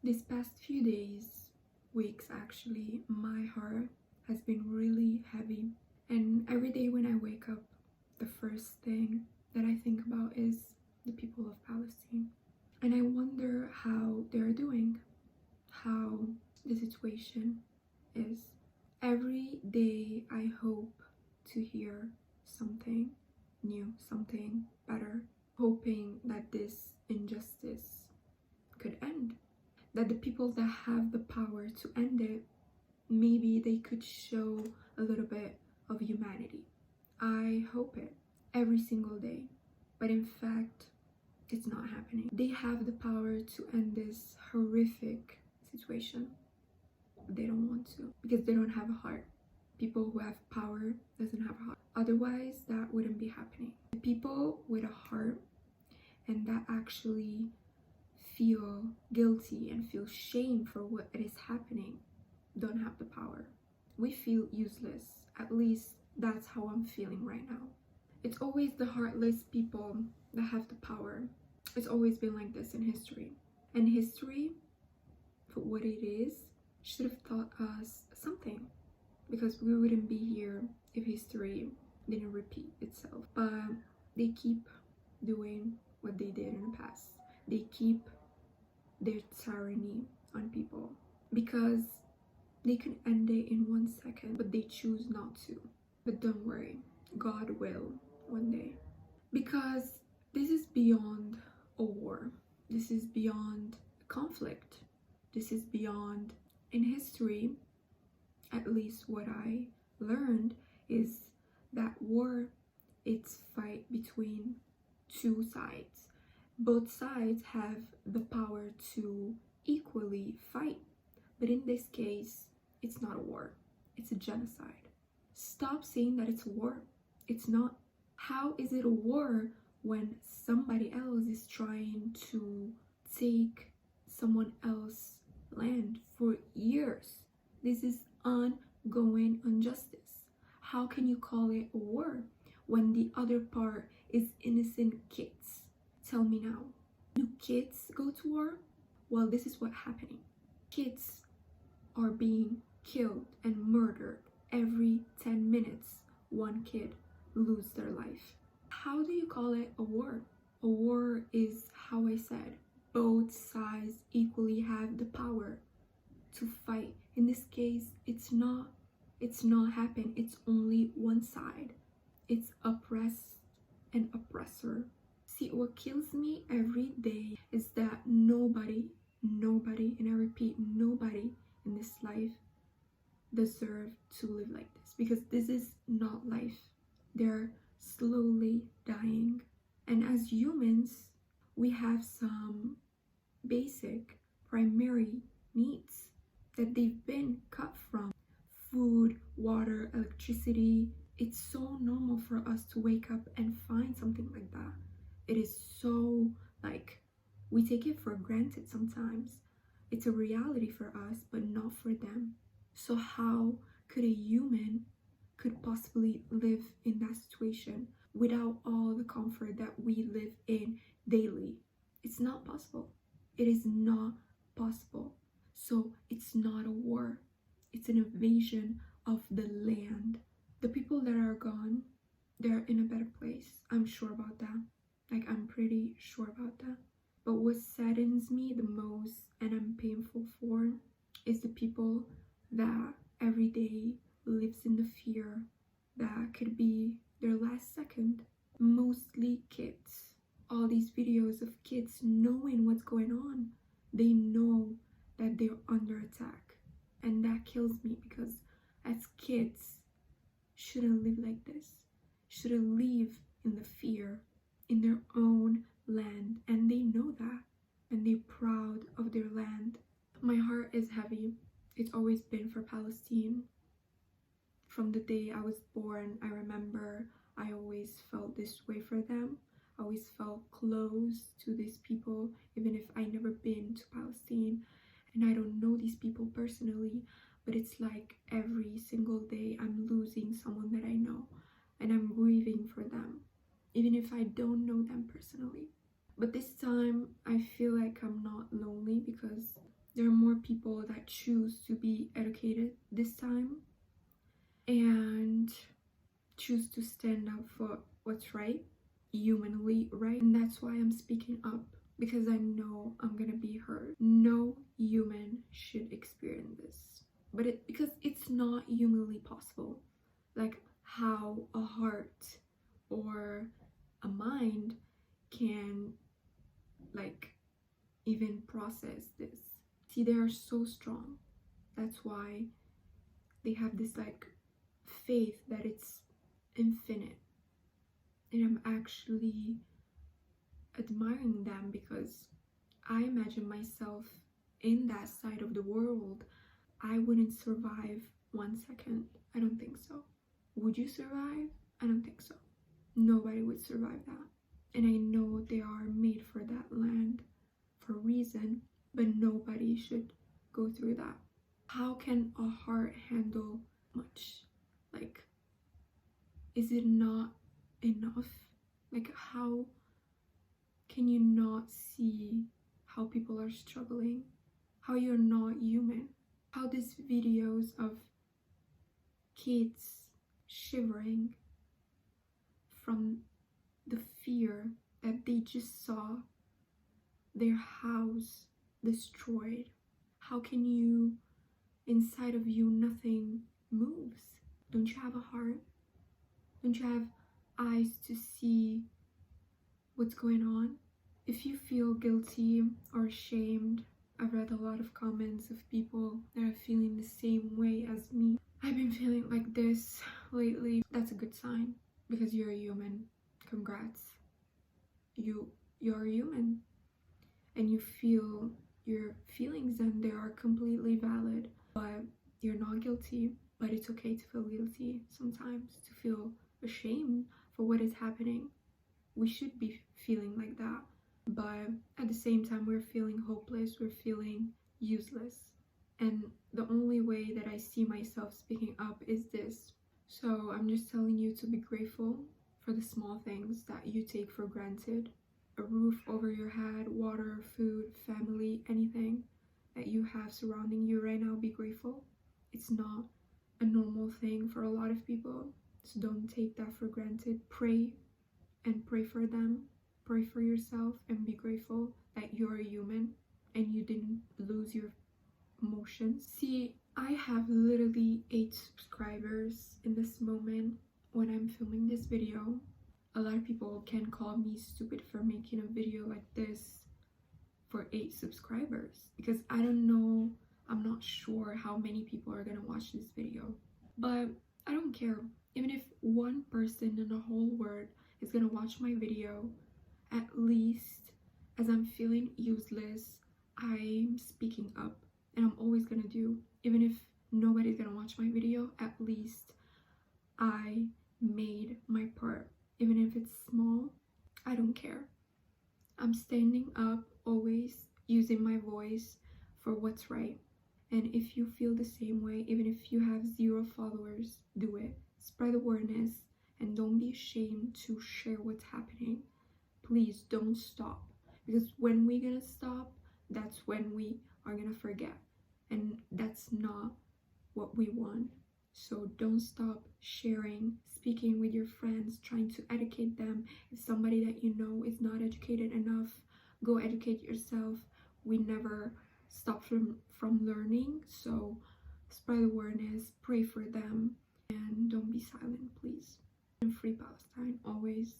These past few days, weeks actually, my heart has been really heavy. And every day when I wake up, the first thing that I think about is the people of Palestine. And I wonder how they're doing, how the situation is. Every day I hope to hear something new, something better, hoping that this injustice could end, that the people that have the power to end it, maybe they could show a little bit of humanity. I hope it every single day, but in fact it's not happening. They have the power to end this horrific situation, but they don't want to because they don't have a heart. People who have power doesn't have a heart. Otherwise that wouldn't be happening. The people with a heart and that actually feel guilty and feel shame for what is happening don't have the power. We feel useless. At least that's how I'm feeling right now. It's always the heartless people that have the power. It's always been like this in history. And history, for what it is, should have taught us something, because we wouldn't be here if history didn't repeat itself. But they keep doing what they did in the past. They keep their tyranny on people because they can end it in 1 second, but they choose not to. But don't worry, God will one day. Because this is beyond a war. This is beyond conflict. This is beyond, in history, at least what I learned is that war, it's fight between two sides. Both sides have the power to equally fight. But in this case, it's not a war. It's a genocide. Stop saying that it's a war. It's not. How is it a war when somebody else is trying to take someone else's land for years? This is ongoing injustice. How can you call it a war when the other part is innocent kids? Tell me now. Do kids go to war? Well, this is what's happening. Kids are being killed and murdered every 10 minutes. One kid loses their life. How do you call it a war? A war is, how I said, both sides equally have the power to fight. In this case, it's not happening. It's only one side. It's oppressed and oppressor. See, what kills me every day is that nobody, and I repeat, nobody in this life deserve to live like this, because this is not life. They're slowly dying. And as humans, we have some basic primary needs that they've been cut from. Food, water, electricity. It's so normal for us to wake up and find something like that. It is so, like, we take it for granted sometimes. It's a reality for us, but not for them. So how could a human could possibly live in that situation without all the comfort that we live in daily? It's not possible. It is not possible. So it's not a war. It's an invasion of the land. The people that are gone, they're in a better place. I'm sure about that. Like, I'm pretty sure about that. But what saddens me the most and I'm painful for is the people that every day lives in the fear that could be their last second. Mostly kids. All these videos of kids knowing what's going on. They know that they're under attack. And that kills me, because as kids, shouldn't live like this. Shouldn't live in the fear in their own land, and they know that, and they're proud of their land. My heart is heavy. It's always been for Palestine. From the day I was born, I remember I always felt this way for them. I always felt close to these people, even if I never been to Palestine and I don't know these people personally. But it's like every single day I'm losing someone that I know, and I'm grieving for them, even if I don't know them personally. But this time I feel like I'm not lonely, because There are more people that choose to be educated this time and choose to stand up for what's right, humanly right. And that's why I'm speaking up, because I know I'm gonna be heard. No human should experience this, but because it's not humanly possible. Like how a heart or a mind can like even process this. See, they are so strong. That's why they have this like faith that it's infinite. And I'm actually admiring them, because I imagine myself in that side of the world. I wouldn't survive 1 second. I don't think so. Would you survive? I don't think so. Nobody would survive that. And I know they are made for that land for a reason, but nobody should go through that. How can a heart handle much? Like, is it not enough? Like, how can you not see how people are struggling? How you're not human? How these videos of kids shivering from the fear that they just saw their house destroyed. How can you, inside of you, nothing moves? Don't you have a heart? Don't you have eyes to see what's going on? If you feel guilty or ashamed, I've read a lot of comments of people that are feeling the same way as me. I've been feeling like this lately. That's a good sign, because you're a human. Congrats. You're a human, and you feel your feelings, and they are completely valid. But you're not guilty. But it's okay to feel guilty sometimes, to feel ashamed for what is happening. We should be feeling like that. But at the same time, we're feeling hopeless, we're feeling useless. And the only way that I see myself speaking up is this. So I'm just telling you to be grateful for the small things that you take for granted. A roof over your head, water, food, family, anything that you have surrounding you right now, be grateful. It's not a normal thing for a lot of people, so don't take that for granted. Pray, and pray for them. Pray for yourself, and be grateful that you're a human and you didn't lose your emotions. See, I have literally 8 subscribers in this moment when I'm filming this video. A lot of people can call me stupid for making a video like this for 8 subscribers, because I don't know, I'm not sure how many people are gonna watch this video, but I don't care. Even if one person in the whole world is gonna watch my video, at least, as I'm feeling useless, I'm speaking up, and I'm always gonna do. Even if nobody's gonna watch my video, at least I made my part. Even if it's small, I don't care. I'm standing up, always using my voice for what's right. And if you feel the same way, even if you have 0 followers, do it. Spread awareness, and don't be ashamed to share what's happening. Please don't stop, because when we're gonna stop, that's when we are gonna forget, and that's not what we want. So don't stop sharing, speaking with your friends, trying to educate them. If somebody that you know is not educated enough, go educate yourself. We never stop from learning. So spread awareness, pray for them, and don't be silent, please. And free Palestine always.